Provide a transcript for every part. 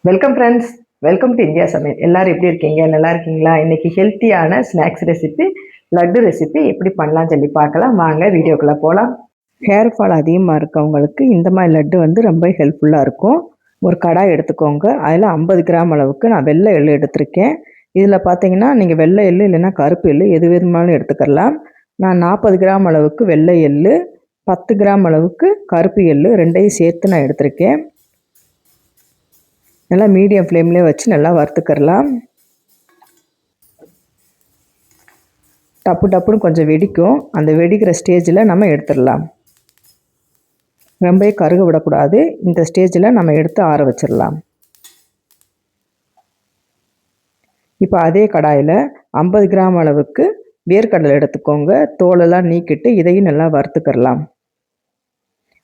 Welcome friends, welcome to India சமையல். எல்லாரும் எப்படி இருக்கீங்க? நல்லா இருக்கீங்களா? இன்னைக்கு ஹெல்த்தியான ஸ்நாக்ஸ் ரெசிபி, லட்டு ரெசிபி எப்படி பண்ணலாம்னு சொல்லி பார்க்கலாம். வாங்க வீடியோக்குள்ளே போகலாம். ஹேர் ஃபால் அதிகமாக இருக்கவங்களுக்கு இந்த மாதிரி லட்டு வந்து ரொம்ப ஹெல்ப்ஃபுல்லாக இருக்கும். ஒரு கடாய் எடுத்துக்கோங்க. அதில் 50 கிராம் அளவுக்கு நான் வெள்ளை எள்ளு எடுத்திருக்கேன். இதில் பார்த்தீங்கன்னா நீங்கள் வெள்ளை எள்ளு இல்லைன்னா கருப்பு எள்ளு எது வேணுமாலும் எடுத்துக்கலாம். நான் 40 கிராம் அளவுக்கு வெள்ளை எள்ளு, 10 கிராம் அளவுக்கு கருப்பு எள்ளு ரெண்டையும் சேர்த்து நான் எடுத்திருக்கேன். நல்லா மீடியம் ஃப்ளேம்லேயே வச்சு நல்லா வறுத்துக்கிறலாம். டப்புன்னு கொஞ்சம் வெடிக்கும். அந்த வெடிக்கிற ஸ்டேஜில் நம்ம எடுத்துடலாம். ரொம்ப கருக விடக்கூடாது. இந்த ஸ்டேஜில் நம்ம எடுத்து ஆற வச்சிடலாம். இப்போ அதே கடாயில் 50 கிராம் அளவுக்கு வேர்க்கடலை எடுத்துக்கோங்க. தோலெல்லாம் நீக்கிட்டு இதையும் நல்லா வறுத்துக்கிறலாம்.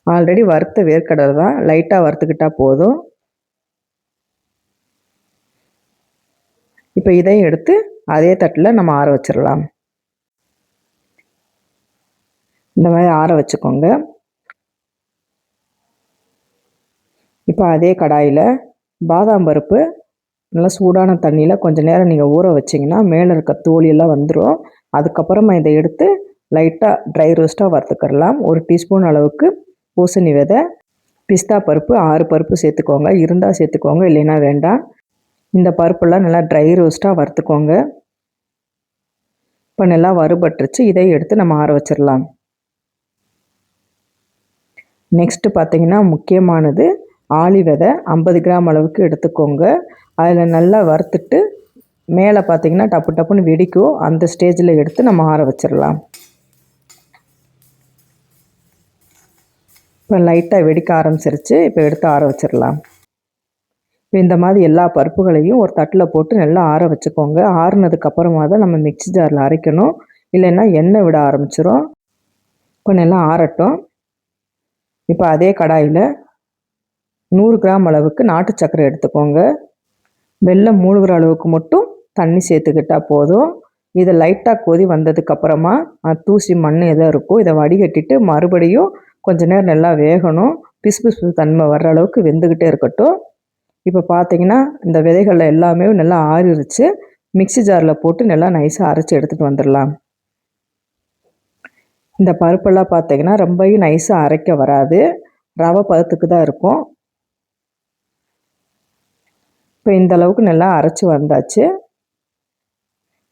ஆல்ரெடி வறுத்த வேர்க்கடலை தான், லைட்டாக வறுத்துக்கிட்டால் போதும். இப்போ இதையும் எடுத்து அதே தட்டில் நம்ம ஆற வச்சிடலாம். இந்த மாதிரி ஆற வச்சுக்கோங்க. இப்போ அதே கடாயில் பாதாம் பருப்பு நல்லா சூடான தண்ணியில் கொஞ்சம் நேரம் நீங்கள் ஊற வச்சிங்கன்னா மேலே இருக்க தோலியெல்லாம் வந்துடும். அதுக்கப்புறமா இதை எடுத்து லைட்டாக ட்ரை ரோஸ்ட்டாக வறுத்துக்கிறலாம். 1 டீஸ்பூன் அளவுக்கு பூசணி விதை, பிஸ்தா பருப்பு 6 பருப்பு சேர்த்துக்கோங்க. இருந்தால் சேர்த்துக்கோங்க, இல்லைன்னா வேண்டாம். இந்த பருப்பெல்லாம் நல்லா ட்ரை ரோஸ்ட்டாக வறுத்துக்கோங்க. இப்போ நல்லா வறுபட்டுருச்சு. இதை எடுத்து நம்ம ஆற வச்சிடலாம். நெக்ஸ்ட்டு பார்த்திங்கன்னா முக்கியமானது ஆளி விதை 50 கிராம் அளவுக்கு எடுத்துக்கோங்க. அதில் நல்லா வறுத்துட்டு மேலே பார்த்திங்கன்னா டப்புன்னு வெடிக்கும். அந்த ஸ்டேஜில் எடுத்து நம்ம ஆற வச்சிடலாம். இப்போ லைட்டாக வெடிக்க ஆரம்பிச்சிருச்சு. இப்போ எடுத்து ஆற வச்சிடலாம். இப்போ இந்த மாதிரி எல்லா பருப்புகளையும் ஒரு தட்டில் போட்டு நல்லா ஆற வச்சுக்கோங்க. ஆறுனதுக்கப்புறமா தான் நம்ம மிக்ஸி ஜாரில் அரைக்கணும், இல்லைன்னா எண்ணெய் விட ஆரம்பிச்சிடும். இப்போ நல்லா ஆறட்டும். இப்போ அதே கடாயில் 100 கிராம் அளவுக்கு நாட்டு சர்க்கரை எடுத்துக்கோங்க. வெல்லம் மூழ்கிற அளவுக்கு மட்டும் தண்ணி சேர்த்துக்கிட்டால் போதும். இதை லைட்டாக கொதி வந்ததுக்கப்புறமா தூசி மண் எதோ இருக்கும், இதை வடிகட்டிட்டு மறுபடியும் கொஞ்சம் நேரம் நல்லா வேகணும். பிசு தன்மை வர்ற அளவுக்கு வெந்துக்கிட்டே இருக்கட்டும். இப்போ பார்த்தீங்கன்னா இந்த விதைகள் எல்லாமே நல்லா ஆறிடுச்சு. மிக்ஸி ஜாரில் போட்டு நல்லா நைஸாக அரைச்சி எடுத்துகிட்டு வந்துடலாம். இந்த பருப்பெல்லாம் பார்த்தீங்கன்னா ரொம்பவும் நைஸாக அரைக்க வராது, ரவை பதத்துக்கு தான் இருக்கும். இப்போ இந்த அளவுக்கு நல்லா அரைச்சி வந்தாச்சு.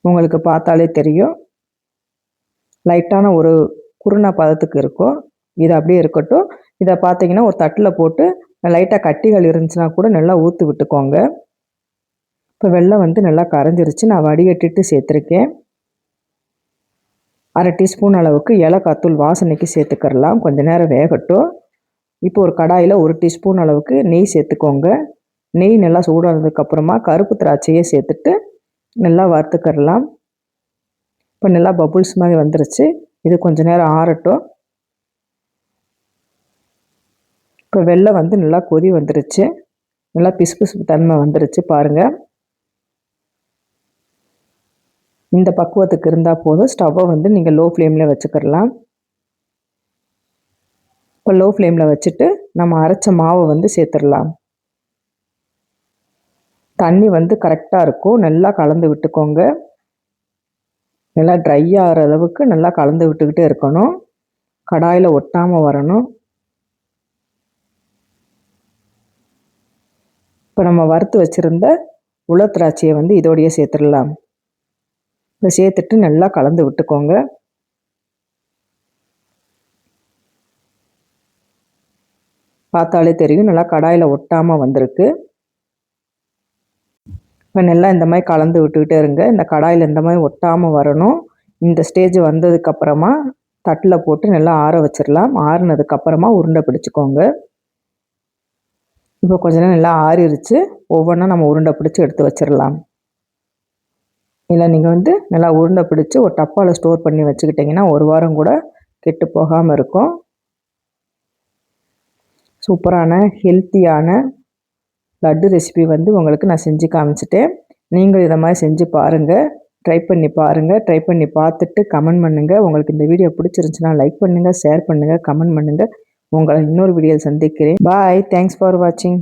உங்களுக்கு பார்த்தாலே தெரியும், லைட்டான ஒரு குருணை பதத்துக்கு இருக்கும். இது அப்படியே இருக்கட்டும். இதை பார்த்தீங்கன்னா ஒரு தட்டில் போட்டு லைட்டாக கட்டிகள் இருந்துச்சுன்னா கூட நல்லா ஊற்றி விட்டுக்கோங்க. இப்போ வெல்லம் வந்து நல்லா கரைஞ்சிருச்சு. நான் வடிகட்டிட்டு சேர்த்துருக்கேன். 1/2 டீஸ்பூன் அளவுக்கு ஏலக்காய் தூள் வாசனைக்கு சேர்த்துக்கிறலாம். கொஞ்சம் நேரம் வேகட்டும். இப்போ ஒரு கடாயில் 1 டீஸ்பூன் அளவுக்கு நெய் சேர்த்துக்கோங்க. நெய் நல்லா சூடானதுக்கப்புறமா கருப்பு திராட்சையை சேர்த்துட்டு நல்லா வறுத்துக்கிறலாம். இப்போ நல்லா பபுள்ஸ் மாதிரி வந்துருச்சு. இது கொஞ்சம் நேரம் ஆறட்டும். இப்போ வெல்லம் வந்து நல்லா கொதி வந்துருச்சு. நல்லா பிசு தன்மை வந்துருச்சு பாருங்கள். இந்த பக்குவத்துக்கு இருந்தால் போதும். ஸ்டவ்வை வந்து நீங்கள் லோ ஃப்ளேமில் வச்சுக்கிறலாம். இப்போ லோ ஃப்ளேமில் வச்சுட்டு நம்ம அரைச்ச மாவை வந்து சேர்த்துடலாம். தண்ணி வந்து கரெக்டாக இருக்கும். நல்லா கலந்து விட்டுக்கோங்க. நல்லா ட்ரை ஆகிற அளவுக்கு நல்லா கலந்து விட்டுக்கிட்டே இருக்கணும். கடாயில் ஒட்டாமல் வரணும். இப்போ நம்ம வறுத்து வச்சுருந்த உலர் திராட்சையை வந்து இதோடையே சேர்த்துடலாம். இப்போ சேர்த்துட்டு நல்லா கலந்து விட்டுக்கோங்க. பார்த்தாலே தெரியும் நல்லா கடாயில் ஒட்டாமல் வந்திருக்கு. இப்போ நல்லா இந்த மாதிரி கலந்து விட்டுக்கிட்டே இருங்க. இந்த கடாயில் இந்த மாதிரி ஒட்டாமல் வரணும். இந்த ஸ்டேஜ் வந்ததுக்கப்புறமா தட்டில் போட்டு நல்லா ஆற வச்சிடலாம். ஆறுனதுக்கப்புறமா உருண்டை பிடிச்சிக்கோங்க. இப்போ கொஞ்ச நேரம் நல்லா ஆறிடுச்சு. ஒவ்வொன்றா நம்ம உருண்டை பிடிச்சி எடுத்து வச்சிடலாம். இல்லை நீங்கள் வந்து நல்லா உருண்டை பிடிச்சி ஒரு டப்பாவில் ஸ்டோர் பண்ணி வச்சுக்கிட்டிங்கன்னா 1 வாரம் கூட கெட்டு போகாமல் இருக்கும். சூப்பரான ஹெல்த்தியான லட்டு ரெசிபி வந்து உங்களுக்கு நான் செஞ்சு காமிச்சிட்டேன். நீங்கள் இதை மாதிரி செஞ்சு பாருங்கள். ட்ரை பண்ணி பாருங்கள். ட்ரை பண்ணி பார்த்துட்டு கமெண்ட் பண்ணுங்கள். உங்களுக்கு இந்த வீடியோ பிடிச்சிருந்துச்சுன்னா லைக் பண்ணுங்கள், ஷேர் பண்ணுங்கள், கமெண்ட் பண்ணுங்கள். உங்களை இன்னொரு வீடியோவில் சந்திக்கிறேன். பாய். தேங்க்ஸ் ஃபார் வாட்சிங்.